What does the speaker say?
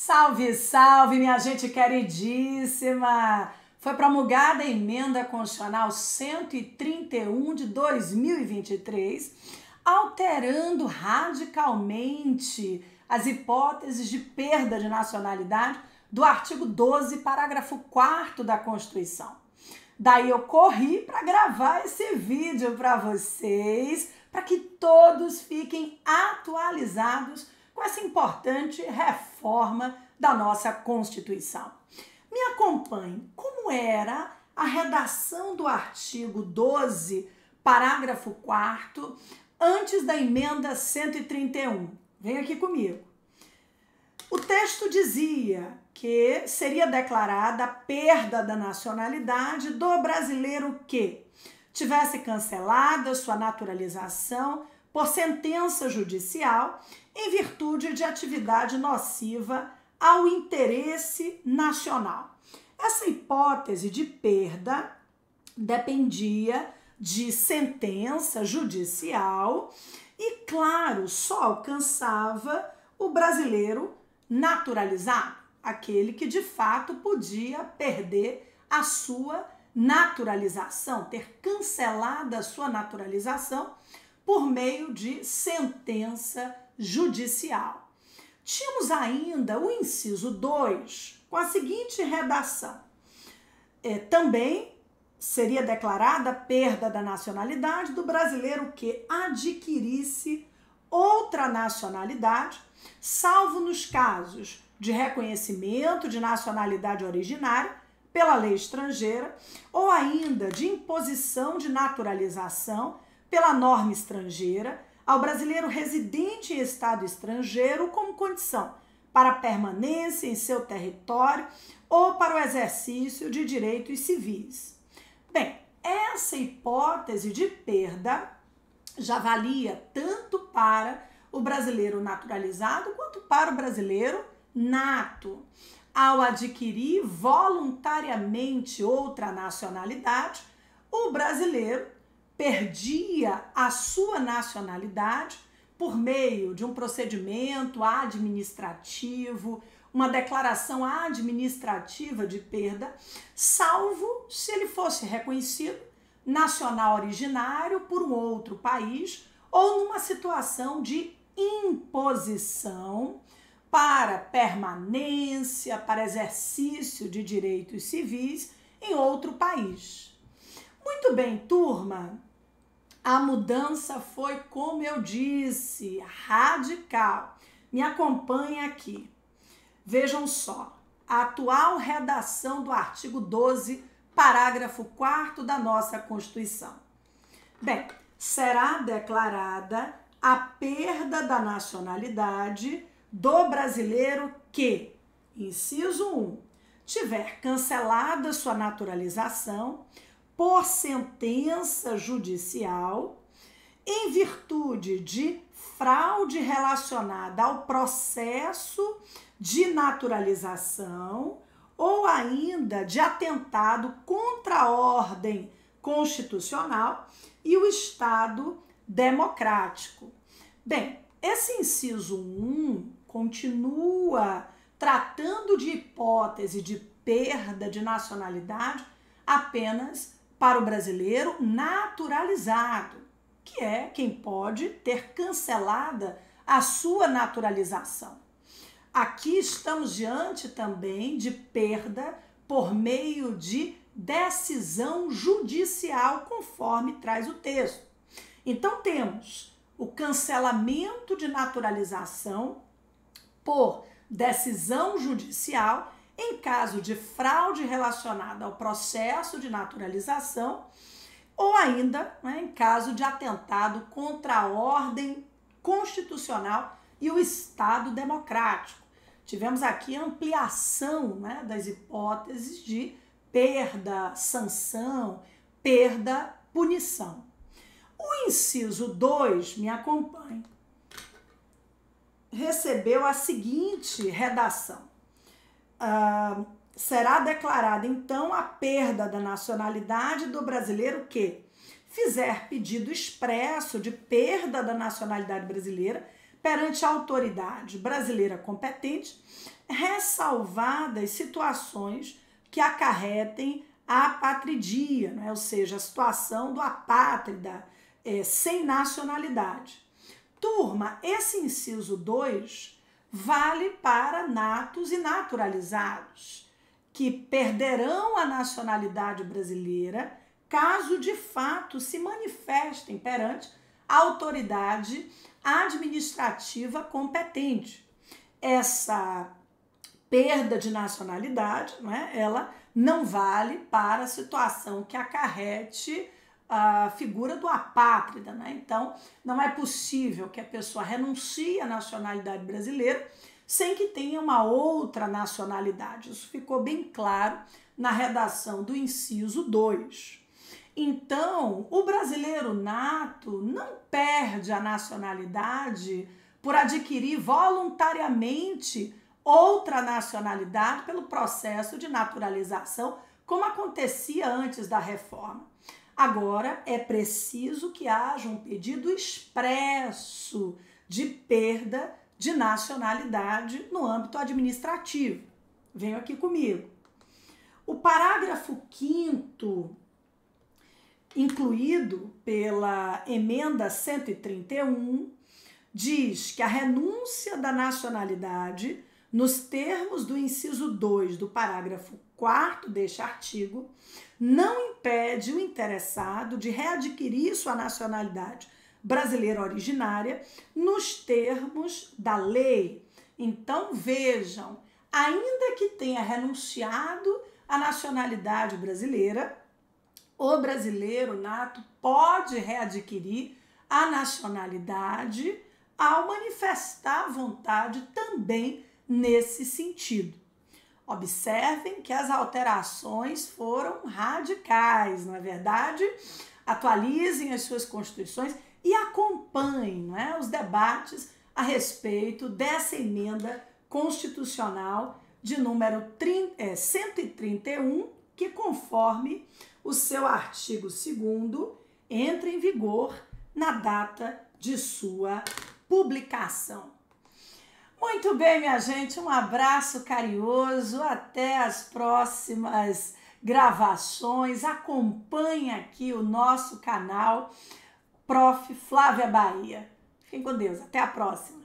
Salve, salve, minha gente queridíssima! Foi promulgada a Emenda Constitucional 131 de 2023, alterando radicalmente as hipóteses de perda de nacionalidade do artigo 12, parágrafo 4º da Constituição. Daí eu corri para gravar esse vídeo para vocês, para que todos fiquem atualizados com essa importante reforma da nossa Constituição. Me acompanhe como era a redação do artigo 12, parágrafo 4º, antes da emenda 131. Vem aqui comigo. O texto dizia que seria declarada a perda da nacionalidade do brasileiro que tivesse cancelada sua naturalização por sentença judicial em virtude de atividade nociva ao interesse nacional. Essa hipótese de perda dependia de sentença judicial e, claro, só alcançava o brasileiro naturalizado, aquele que de fato podia perder a sua naturalização, ter cancelado a sua naturalização por meio de sentença judicial. Tínhamos ainda o inciso 2, com a seguinte redação. Também seria declarada a perda da nacionalidade do brasileiro que adquirisse outra nacionalidade, salvo nos casos de reconhecimento de nacionalidade originária pela lei estrangeira ou ainda de imposição de naturalização pela norma estrangeira ao brasileiro residente em estado estrangeiro como condição para permanência em seu território ou para o exercício de direitos civis. Bem, essa hipótese de perda já valia tanto para o brasileiro naturalizado quanto para o brasileiro nato. Ao adquirir voluntariamente outra nacionalidade, o brasileiro perdia a sua nacionalidade por meio de um procedimento administrativo, uma declaração administrativa de perda, salvo se ele fosse reconhecido nacional originário por um outro país ou numa situação de imposição para permanência, para exercício de direitos civis em outro país. Muito bem, turma, a mudança foi, como eu disse, radical. Me acompanhe aqui. Vejam só, a atual redação do artigo 12, parágrafo 4º da nossa Constituição. Bem, será declarada a perda da nacionalidade do brasileiro que, inciso 1, tiver cancelada sua naturalização por sentença judicial em virtude de fraude relacionada ao processo de naturalização ou ainda de atentado contra a ordem constitucional e o Estado democrático. Bem, esse inciso 1 continua tratando de hipótese de perda de nacionalidade apenas para o brasileiro naturalizado, que é quem pode ter cancelada a sua naturalização. Aqui estamos diante também de perda por meio de decisão judicial, conforme traz o texto. Então temos o cancelamento de naturalização por decisão judicial em caso de fraude relacionada ao processo de naturalização ou ainda, em caso de atentado contra a ordem constitucional e o Estado democrático. Tivemos aqui a ampliação das hipóteses de perda, sanção, perda, punição. O inciso 2, me acompanhe, recebeu a seguinte redação. Será declarada, então, a perda da nacionalidade do brasileiro que fizer pedido expresso de perda da nacionalidade brasileira perante a autoridade brasileira competente, ressalvadas situações que acarretem a apatridia, né? Ou seja, a situação do apátrida sem nacionalidade. Turma, esse inciso 2 vale para natos e naturalizados, que perderão a nacionalidade brasileira caso de fato se manifestem perante a autoridade administrativa competente. Essa perda de nacionalidade, né, ela não vale para a situação que acarrete a figura do apátrida, né? Então, não é possível que a pessoa renuncie à nacionalidade brasileira sem que tenha uma outra nacionalidade. Isso ficou bem claro na redação do inciso 2. Então, o brasileiro nato não perde a nacionalidade por adquirir voluntariamente outra nacionalidade pelo processo de naturalização, como acontecia antes da reforma. Agora, é preciso que haja um pedido expresso de perda de nacionalidade no âmbito administrativo. Venham aqui comigo. O parágrafo 5º, incluído pela emenda 131, diz que a renúncia da nacionalidade, nos termos do inciso 2 do parágrafo 4º deste artigo, não impede o interessado de readquirir sua nacionalidade brasileira originária nos termos da lei. Então, vejam, ainda que tenha renunciado à nacionalidade brasileira, o brasileiro nato pode readquirir a nacionalidade ao manifestar vontade também nesse sentido. Observem que as alterações foram radicais, não é verdade? Atualizem as suas constituições e acompanhem, não é, os debates a respeito dessa emenda constitucional de número 131, que, conforme o seu artigo 2º, entra em vigor na data de sua publicação. Muito bem, minha gente, um abraço carinhoso, até as próximas gravações. Acompanhe aqui o nosso canal Prof. Flávia Bahia. Fiquem com Deus, até a próxima.